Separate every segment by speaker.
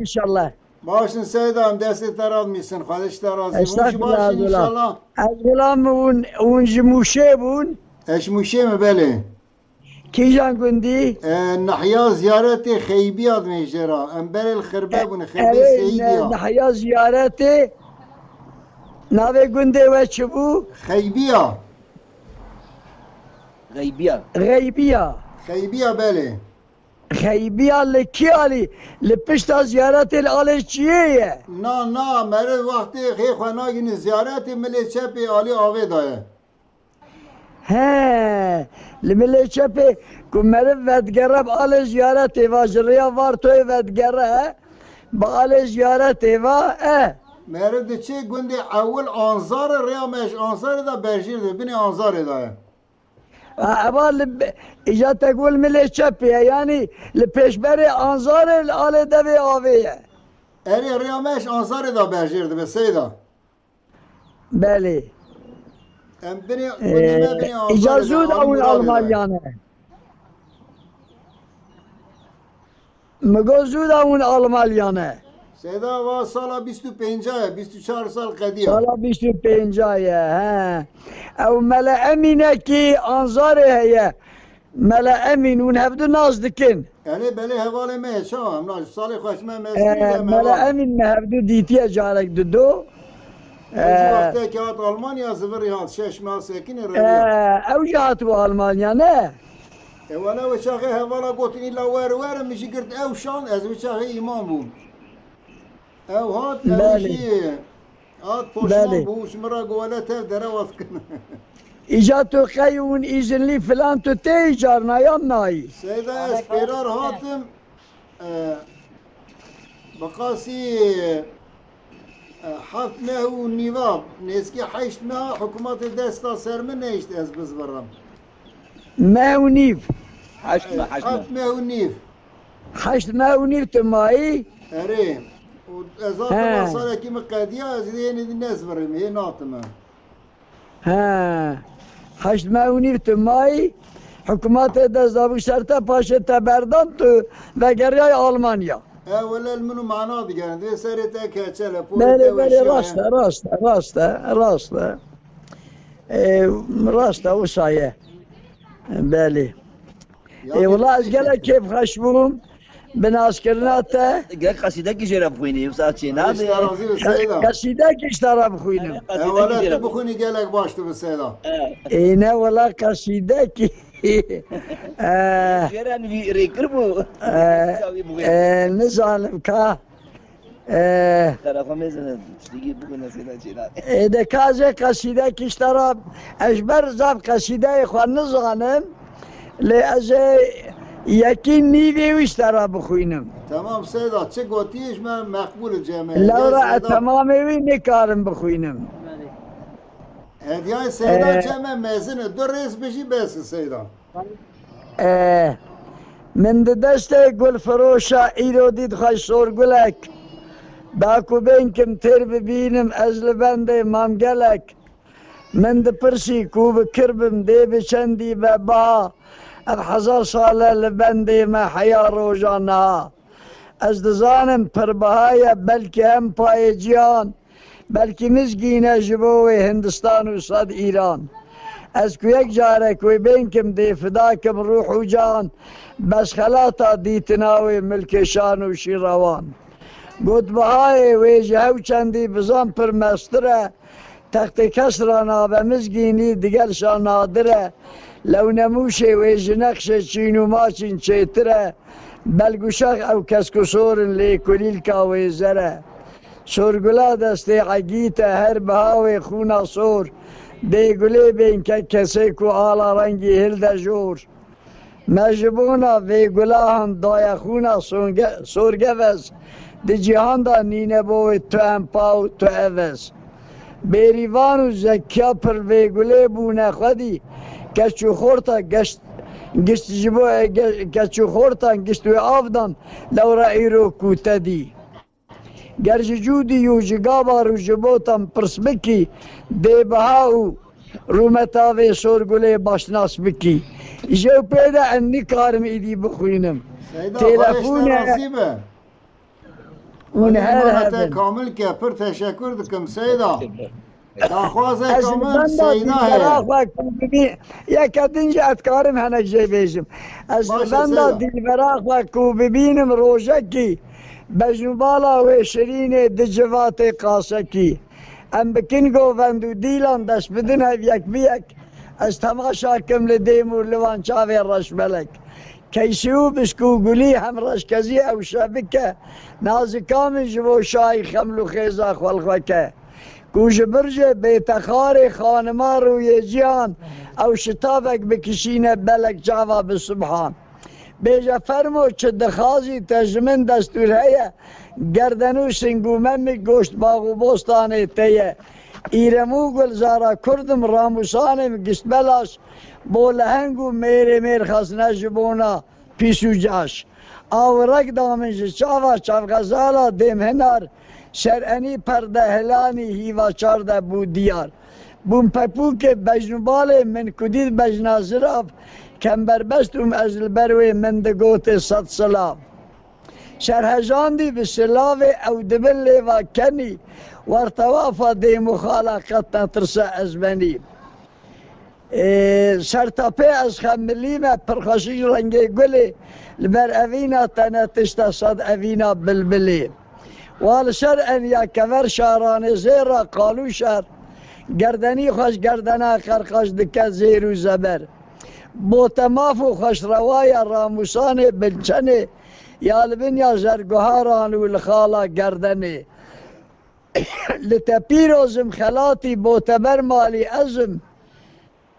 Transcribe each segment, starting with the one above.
Speaker 1: inşallah.
Speaker 2: Başın Seydan destekler almışsın. Kardeşler razı.
Speaker 1: Estağfurullah
Speaker 2: Başın inşallah.
Speaker 1: Azgulam unji muşe bun.
Speaker 2: Eş muşe mi beli?
Speaker 1: Kijan gundi.
Speaker 2: Nahya ziyareti Kheybi ad mecra. Emberel khirbe bun khirbe
Speaker 1: Evet,
Speaker 2: Seydiya.
Speaker 1: nahya ziyareti. Nave gundi ve çubu.
Speaker 2: Kheybiya.
Speaker 3: غيبية
Speaker 1: Gaybiya.
Speaker 2: Kheybiya beli.
Speaker 1: Gaybiya leki ali. Lepişta ziyareti alışçiye.
Speaker 2: Na mered vakti khey khana gini ziyareti mele çepi ali ave daye.
Speaker 1: He. Limile çepe kumere vedgerab ale ziyareti vajriya var toy vedgere. Ba ale ziyareti va
Speaker 2: Mered çe gundi evvel anzar riyameş anzar da berjir bini anzar daye.
Speaker 1: اول اجا تقول ملي شبيه يعني لبيشبري انظار الالي دبي اويه
Speaker 2: Eri riyameş anzar da berjir be Seyda.
Speaker 1: بله
Speaker 2: Bini bini anzar
Speaker 1: اجازود او الالمانيانه مگوزود او الالمانيانه
Speaker 2: Seyda va sala 25 24 sal kadiya.
Speaker 1: سالا 25 ها او ملا امينه كي انظار هي ملا امين ونهبدو نازدكن
Speaker 2: Yani beli hevale me şam na sali xoşme mesmi
Speaker 1: ملا امين مهبدو ديتيا جارك ددو
Speaker 2: Ezi vakti ki at Almanya zıvır yat şeşme sekini reviya.
Speaker 1: او جاتو المانيانه
Speaker 2: Evvela uçağı hevala gotin illa ver mişi girt ev şan ez uçağı imam bu. Ev hat ev
Speaker 1: Bəli.
Speaker 2: şi. At
Speaker 1: Bəli.
Speaker 2: poşman bu şmara govale tev dere vatkın.
Speaker 1: İcatı kayun izinli filan tüte icarna yannayi.
Speaker 2: Seyda esperar hatım bakasi حفت مه و نیواب نسکی حشت مه حکومت دستا سرمه نیشت از بزبرم
Speaker 1: Mevnif.
Speaker 3: حشمة
Speaker 2: حفت مه و نیف
Speaker 1: Haşt mevnif tümayi.
Speaker 2: اره و ازات
Speaker 1: ها.
Speaker 2: مصالح کی مقادیه از دینی دی نزبرم هی ناتمه
Speaker 1: Ha. Haşt mevnif tümayi. Hükümete de zabık şerte paşa teberdan tu ve geriye Almanya.
Speaker 2: ولا المنو معنا دیگر دی سری تک چله
Speaker 1: Böyle böyle rasta. Rasta o saye. Beli. Valla az gele keyif haşbum. Ben askerine hatta
Speaker 3: قال قصيدة كي جرب خويني وصارت شي نام
Speaker 1: kaside kişlere bukuyunum.
Speaker 2: ولا تبخوني قالك باش تبسيدا
Speaker 1: Ne valla kaside ki.
Speaker 3: جيران في ريكربو
Speaker 1: Ne zalim ka.
Speaker 3: ترى خمسة تيجي بكون نسينا جيران
Speaker 1: De kaze kaside kişlere eşber zab kaside xwanı zalim. Le az yakin nivi işlere bukuyunum.
Speaker 2: تمام سيدا چه گوتیش من مقبول جامعه
Speaker 1: Lavra tamamevi ne karım bukuyunum.
Speaker 2: هدیه سیدا جامعه مزنه دو ریز بشی بس سیدا
Speaker 1: من دسته گل فروشا ایرو دید خوش سورگلک باکو بین کم تر ببینم از لبنده مامگلک من ده پرسی کو بکربم ده بچندی ببا اب 1000 ساله لبنده ما حیا روزانه از دزانم پر بهای بلکه هم پای جیان بلکه مزگینه جبوه هندستان و صد ایران از کو یک جاره کوی بین کم دی فدا کم روح و جان بس خلاتا دیتناوی ملک شان و شیروان گود بهای ویجه و چندی بزان پر مستره تخت کسرانا و مزگینی دیگر شان نادره لو نموشه ویجه نقش چین و ماچین چیتره بلگوشخ او کسکسورن لیکولیل کا ویزره سورگلا دسته عگیت هر بهاوی خونا سور دیگولی بین که کسی کو آلا رنگی هل دجور مجبونا ویگولا هم دای خونا سورگه وز دی جهان دا نینه بوی تو امپاو تو اوز بیریوان و زکیا پر ویگولی بونه خودی کچو خورتا گشت جبو کچو خورتا گشتوی آفدان لورا ایرو کوتا دی گرچه جودی یو جگابا رو جبوتم پرسبکی دی بهاو رومتاوی سورگولی باشناس بکی جو پیدا انی کارم ایدی بخوینم
Speaker 2: سیدا
Speaker 1: تلفونه اون هر
Speaker 2: ایمانت
Speaker 1: هبن
Speaker 2: کامل که پر تشکر دکم سیدا داخواز
Speaker 1: از
Speaker 2: کامل
Speaker 1: بندا
Speaker 2: سیدا
Speaker 1: دلبراغ
Speaker 2: هه
Speaker 1: و کوببین یک دنج اتکارم هنک جای بیشم از
Speaker 2: باشه،
Speaker 1: بندا
Speaker 2: سیدا.
Speaker 1: دلبراغ و کوببینم روژه کی بجنبالا و شرین دجوات قاسه کی ام بکن گووندو دیلان دست بدن هف یک بیک از تماشا کم لدیمور لوان چاوی رش ملک کیسیو بسکو گلی هم رشکزی او شبکه نازکام جبو شای خملو خیزا خلقوکه گوش برج بیتخار خانما روی جیان او شتابک بکشینه بلک جاوا بسبحان بیجا فرمو چه دخازی تجمن دستور هیه گردنو سنگومن می گوشت باغو بوستانه تیه ایرمو گلزارا کردم راموسانم گشت بلاش بولهنگو میر خسنه جبونا پیسو جاش آورک دامنج چاوا چاوغزالا دیم هنار شرعنی پرده هلانی هیوا چارده بود دیار بوم پپو که بجنبال من کدید بجنازراف کمبر بستم از البروی من دگوت صد سلاف شرهجاندی به سلاو او دبل و کنی وارتوافا دی مخالقت نترسه از بنی سرتاپه از خملیم پرخاشی رنگ گلی لبر اوینا تنتشتا صد اوینا بلبلی والشر ان یا کور شاران زیرا قالو شر گردنی خوش گردنا خرخاش دکه زیر و زبر بوتماف و خوش روای راموسان بلچنه یا لبن یا زرگوهاران و لخالا گردنه لتپیروزم خلاتی بوتبر مالی ازم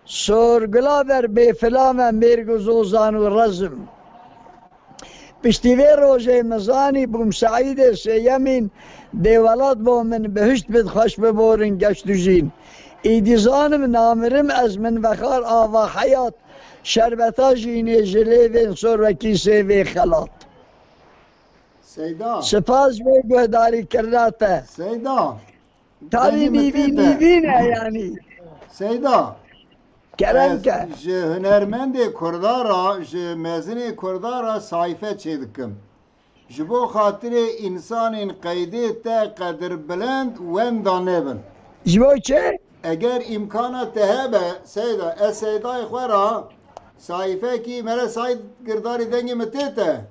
Speaker 1: سورگلا بر بیفلام میرگزوزان و رزم پشتیوی روژه مزانی بوم سعید سیمین دیولات بو من بهشت بد خوش ببورن گشت و جین ایدیزانم نامرم از من وخار آوا حیات شربتا جینی جلیوین سور و کیسه وی خلات
Speaker 2: سیدا
Speaker 1: سپاس به گهداری کرداته
Speaker 2: سیدا
Speaker 1: تاوی نیوینه یعنی
Speaker 2: سیدا
Speaker 1: کرم که
Speaker 2: جه هنرمند کردارا جه مزن کردارا صحیفه چه دکم جبو خاطر انسان قیده تا قدر بلند وندانه بن
Speaker 1: جبو چه؟
Speaker 2: اگر امکانات هبه سیدا سیدای خورا صحیفه کی مره ساید گرداری دنگی متیته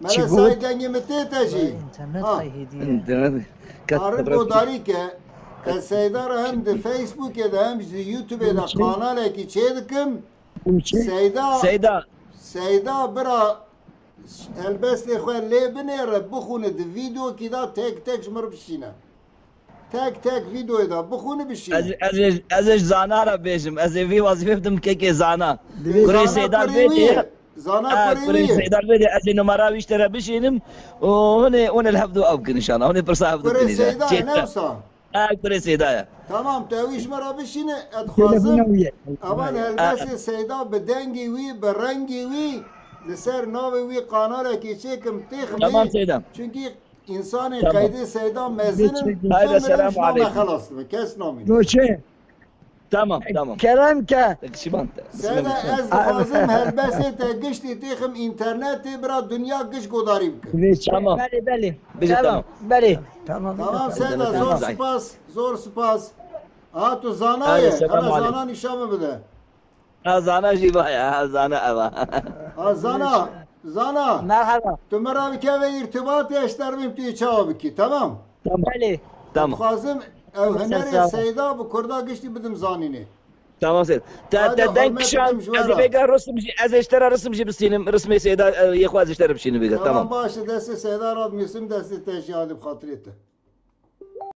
Speaker 2: مره ساید دنگی متیته جی آره گوداری که سیدا را هم ده فیسبوک ده هم ده یوتیوب ده کانال کی چه دکم سیدا برا البست خواه لیبنه را بخونه ده ویدیو کی دا تک تک شمر بشینه تک ویدیو دا بخونه بشینه
Speaker 3: ازش زانا را بیشم از وی وظیفه بدم که زانا کره سیدار بیدی
Speaker 2: زانا
Speaker 3: کره سیدار بیدی از نمره ویشتره بشینم و هون الهفدو او کنشانه هون پرسا هفدو
Speaker 2: کره
Speaker 3: کنشانه
Speaker 2: سیدا نوسا
Speaker 3: کره سیدا
Speaker 2: تمام تاویش مرا بشینه ادخوازم اول هلبس سیدا به دنگی وی به رنگی وی لسر ناوی وی قاناله که چه کم تیخ
Speaker 3: تمام سیدا
Speaker 2: چونکی انسان قیده سیدا مزنم
Speaker 3: هایده سلام علیکم
Speaker 2: خلاص کس نامید
Speaker 1: دوچه
Speaker 3: تمام
Speaker 1: کرم که
Speaker 2: سیدا از خوازم هلبس تا گشتی تیخم اینترنت برا دنیا گشت گوداری بکن
Speaker 3: تمام
Speaker 1: بله
Speaker 3: تمام
Speaker 1: بله
Speaker 2: تمام سیدا زور سپاس تو زانایه حالا زانا نشامه بده
Speaker 3: زانا جیبا زانا اوا
Speaker 2: زانا
Speaker 1: مرحبا
Speaker 2: تو مرا بکه و ارتباطی اشتر بیم توی چاوا بکی تمام
Speaker 1: بله
Speaker 3: تمام
Speaker 2: خوازم او هنر سیدا به کردا گشتی بدم زانینه
Speaker 3: تمام سید دنگ شان از بگا رسم از اشترا رسم جی بسینم رسم سیدا یخواز اشترا بشینه بگا
Speaker 2: تمام باشه دست سیدا را میسم دست تشیاد بخاطریته